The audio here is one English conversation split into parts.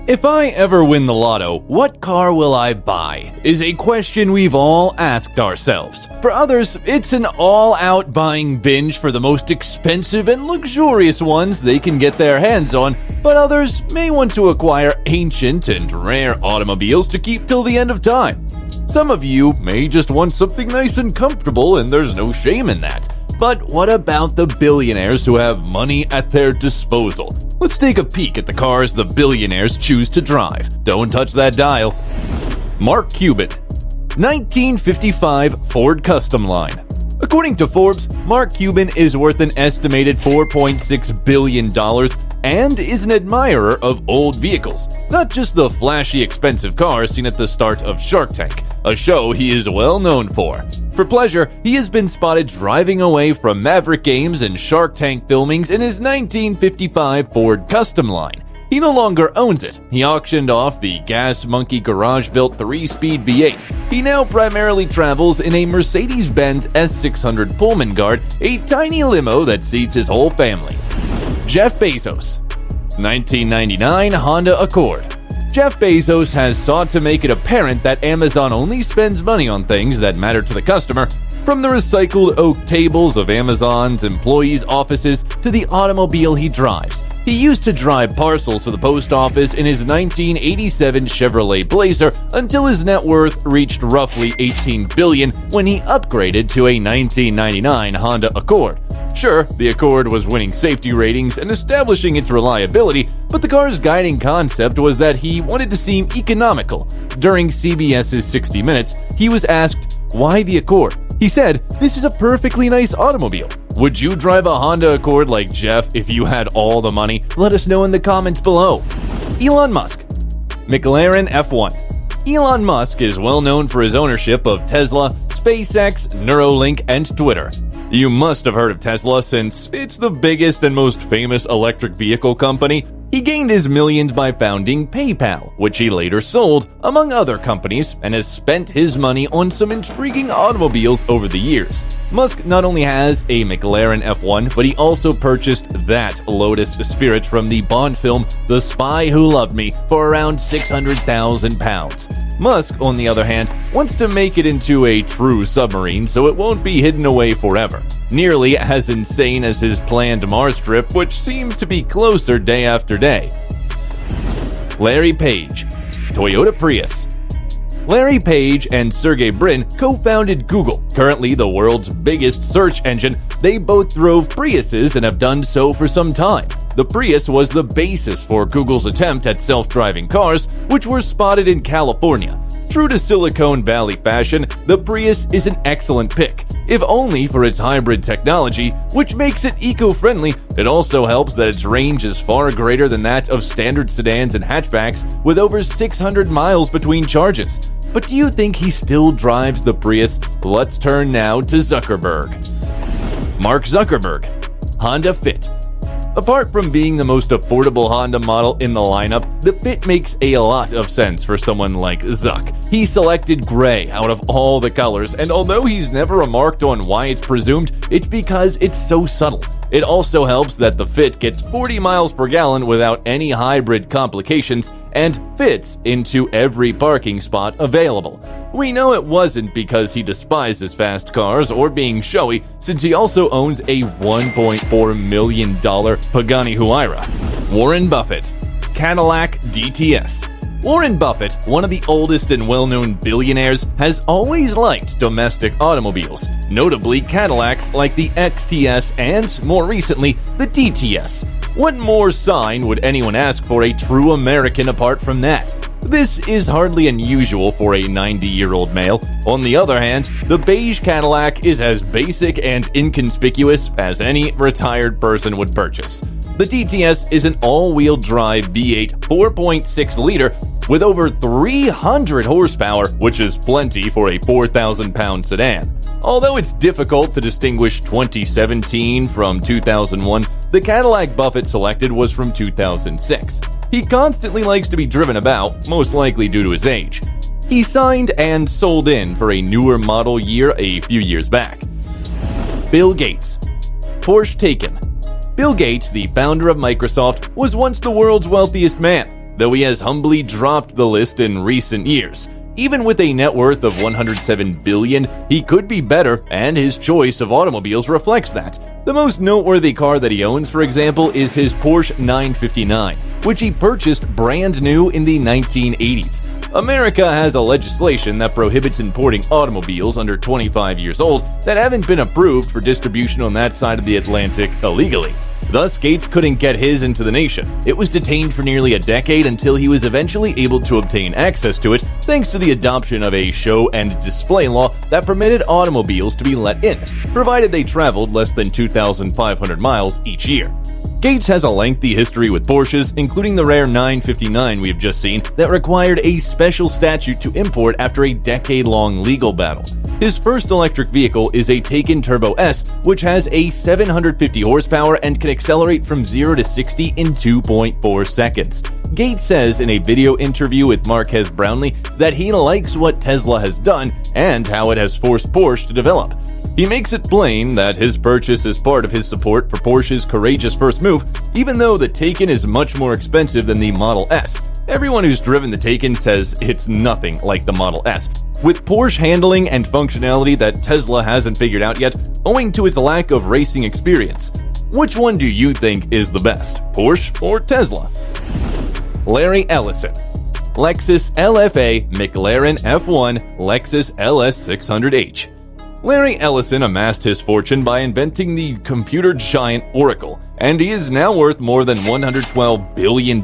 If I ever win the lotto, what car will I buy? Is a question we've all asked ourselves. For others, it's an all-out buying binge for the most expensive and luxurious ones they can get their hands on, but others may want to acquire ancient and rare automobiles to keep till the end of time. Some of you may just want something nice and comfortable, and there's no shame in that. But what about the billionaires who have money at their disposal? Let's take a peek at the cars the billionaires choose to drive. Don't touch that dial. Mark Cuban, 1955 Ford Custom Line. According to Forbes, Mark Cuban is worth an estimated $4.6 billion and is an admirer of old vehicles, not just the flashy expensive cars seen at the start of Shark Tank, a show he is well known for. For pleasure, he has been spotted driving away from Maverick Games and Shark Tank filmings in his 1955 Ford Custom Line. He no longer owns it. He auctioned off the Gas Monkey garage-built 3-speed V8. He now primarily travels in a Mercedes-Benz S600 Pullman Guard, a tiny limo that seats his whole family. Jeff Bezos, 1999 Honda Accord. Jeff Bezos has sought to make it apparent that Amazon only spends money on things that matter to the customer, from the recycled oak tables of Amazon's employees' offices to the automobile he drives. He used to drive parcels for the post office in his 1987 Chevrolet Blazer until his net worth reached roughly $18 billion when he upgraded to a 1999 Honda Accord. Sure, the Accord was winning safety ratings and establishing its reliability, but the car's guiding concept was that he wanted to seem economical. During CBS's 60 Minutes, he was asked, "Why the Accord?" He said, "This is a perfectly nice automobile." Would you drive a Honda Accord like Jeff if you had all the money? Let us know in the comments below. Elon Musk, McLaren F1. Elon Musk is well known for his ownership of Tesla, SpaceX, Neuralink, and Twitter. You must have heard of Tesla since it's the biggest and most famous electric vehicle company. He gained his millions by founding PayPal, which he later sold, among other companies, and has spent his money on some intriguing automobiles over the years. Musk not only has a McLaren F1, but he also purchased that Lotus Spirit from the Bond film The Spy Who Loved Me for around £600,000. Musk, on the other hand, wants to make it into a true submarine so it won't be hidden away forever. Nearly as insane as his planned Mars trip, which seems to be closer day after day. Larry Page, Toyota Prius. Larry Page and Sergey Brin co-founded Google, currently the world's biggest search engine. They both drove Priuses and have done so for some time. The Prius was the basis for Google's attempt at self-driving cars, which were spotted in California. True to Silicon Valley fashion, the Prius is an excellent pick, if only for its hybrid technology, which makes it eco-friendly. It also helps that its range is far greater than that of standard sedans and hatchbacks, with over 600 miles between charges. But do you think he still drives the Prius? Let's turn now to Zuckerberg. Mark Zuckerberg, Honda Fit. Apart from being the most affordable Honda model in the lineup, the Fit makes a lot of sense for someone like Zuck. He selected gray out of all the colors, and although he's never remarked on why it's presumed, it's because it's so subtle. It also helps that the Fit gets 40 miles per gallon without any hybrid complications and fits into every parking spot available. We know it wasn't because he despises fast cars or being showy, since he also owns a $1.4 million Pagani Huayra. Warren Buffett, Cadillac DTS. Warren Buffett, one of the oldest and well-known billionaires, has always liked domestic automobiles, notably Cadillacs like the XTS and, more recently, the DTS. What more sign would anyone ask for a true American apart from that? This is hardly unusual for a 90-year-old male. On the other hand, the beige Cadillac is as basic and inconspicuous as any retired person would purchase. The DTS is an all-wheel drive V8 4.6-liter with over 300 horsepower, which is plenty for a 4,000-pound sedan. Although it's difficult to distinguish 2017 from 2001, the Cadillac Buffett selected was from 2006. He constantly likes to be driven about, most likely due to his age. He signed and sold in for a newer model year a few years back. Bill Gates, Porsche Taycan. Bill Gates, the founder of Microsoft, was once the world's wealthiest man. though he has humbly dropped the list in recent years. Even with a net worth of $107 billion, he could be better, and his choice of automobiles reflects that. The most noteworthy car that he owns, for example, is his Porsche 959, which he purchased brand new in the 1980s. America has a legislation that prohibits importing automobiles under 25 years old that haven't been approved for distribution on that side of the Atlantic illegally. Thus, Gates couldn't get his into the nation. It was detained for nearly a decade until he was eventually able to obtain access to it thanks to the adoption of a show and display law that permitted automobiles to be let in, provided they traveled less than 2,500 miles each year. Gates has a lengthy history with Porsches, including the rare 959 we have just seen that required a special statute to import after a decade-long legal battle. His first electric vehicle is a Taycan Turbo S, which has a 750 horsepower and can accelerate from 0 to 60 in 2.4 seconds. Gates says in a video interview with Marques Brownlee that he likes what Tesla has done and how it has forced Porsche to develop. He makes it plain that his purchase is part of his support for Porsche's courageous first move, even though the Taycan is much more expensive than the Model S. Everyone who's driven the Taycan says it's nothing like the Model S, with Porsche handling and functionality that Tesla hasn't figured out yet, owing to its lack of racing experience. Which one do you think is the best, Porsche or Tesla? Larry Ellison. Lexus LFA, McLaren F1, Lexus LS600H. Larry Ellison amassed his fortune by inventing the computer giant Oracle, and he is now worth more than $112 billion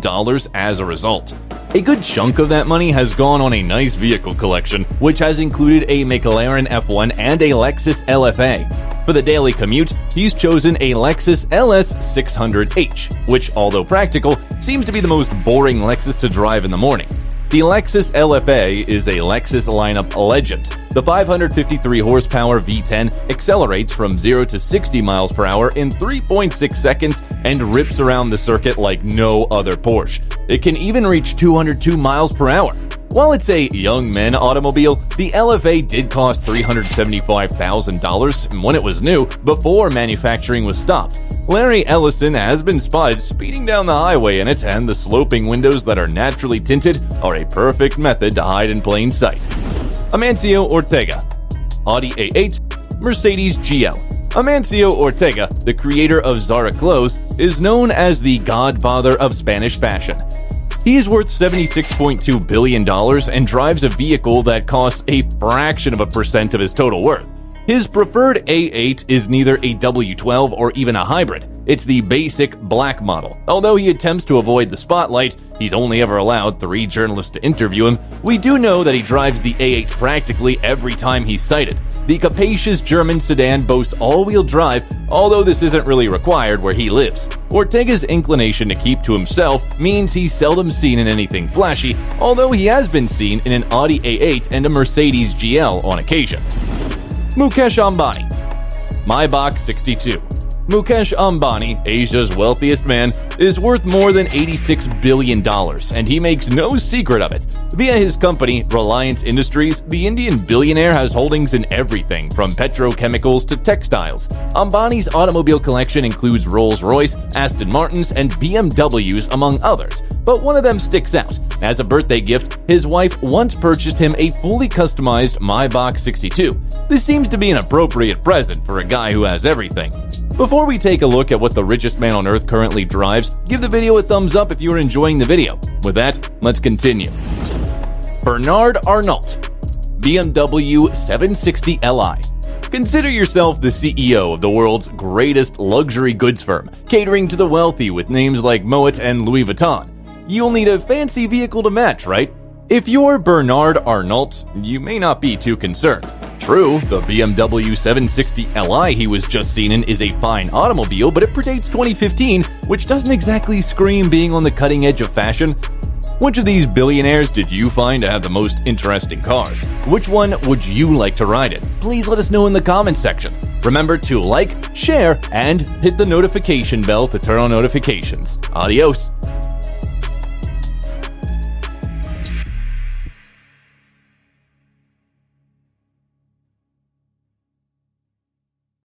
as a result. A good chunk of that money has gone on a nice vehicle collection, which has included a McLaren F1 and a Lexus LFA. For the daily commute, he's chosen a Lexus LS600H, which, although practical, seems to be the most boring Lexus to drive in the morning. The Lexus LFA is a Lexus lineup legend. The 553 horsepower V10 accelerates from 0 to 60 miles per hour in 3.6 seconds and rips around the circuit like no other Porsche. It can even reach 202 miles per hour. While it's a young men automobile, the LFA did cost $375,000 when it was new, before manufacturing was stopped. Larry Ellison has been spotted speeding down the highway in it, and the sloping windows that are naturally tinted are a perfect method to hide in plain sight. Amancio Ortega. Audi A8, Mercedes GL. Amancio Ortega, the creator of Zara clothes, is known as the godfather of Spanish fashion. He is worth $76.2 billion and drives a vehicle that costs a fraction of a percent of his total worth. His preferred A8 is neither a W12 or even a hybrid. It's the basic black model. Although he attempts to avoid the spotlight, he's only ever allowed 3 journalists to interview him. We do know that he drives the A8 practically every time he's cited. The capacious German sedan boasts all-wheel drive, although this isn't really required where he lives. Ortega's inclination to keep to himself means he's seldom seen in anything flashy, although he has been seen in an Audi A8 and a Mercedes GL on occasion. Mukesh Ambani. Maybach 62. Mukesh Ambani, Asia's wealthiest man, is worth more than $86 billion, and he makes no secret of it. Via his company, Reliance Industries, the Indian billionaire has holdings in everything from petrochemicals to textiles. Ambani's automobile collection includes Rolls-Royce, Aston Martins, and BMWs, among others, but one of them sticks out. As a birthday gift, his wife once purchased him a fully customized Maybach 62. This seems to be an appropriate present for a guy who has everything. Before we take a look at what the richest man on earth currently drives, give the video a thumbs up if you are enjoying the video. With that, let's continue. Bernard Arnault. BMW 760 Li. Consider yourself the CEO of the world's greatest luxury goods firm, catering to the wealthy with names like Moet and Louis Vuitton. You'll need a fancy vehicle to match, right? If you're Bernard Arnault, you may not be too concerned. True, the BMW 760 Li he was just seen in is a fine automobile, but it predates 2015, which doesn't exactly scream being on the cutting edge of fashion. Which of these billionaires did you find to have the most interesting cars? Which one would you like to ride in? Please let us know in the comments section. Remember to like, share, and hit the notification bell to turn on notifications. Adios!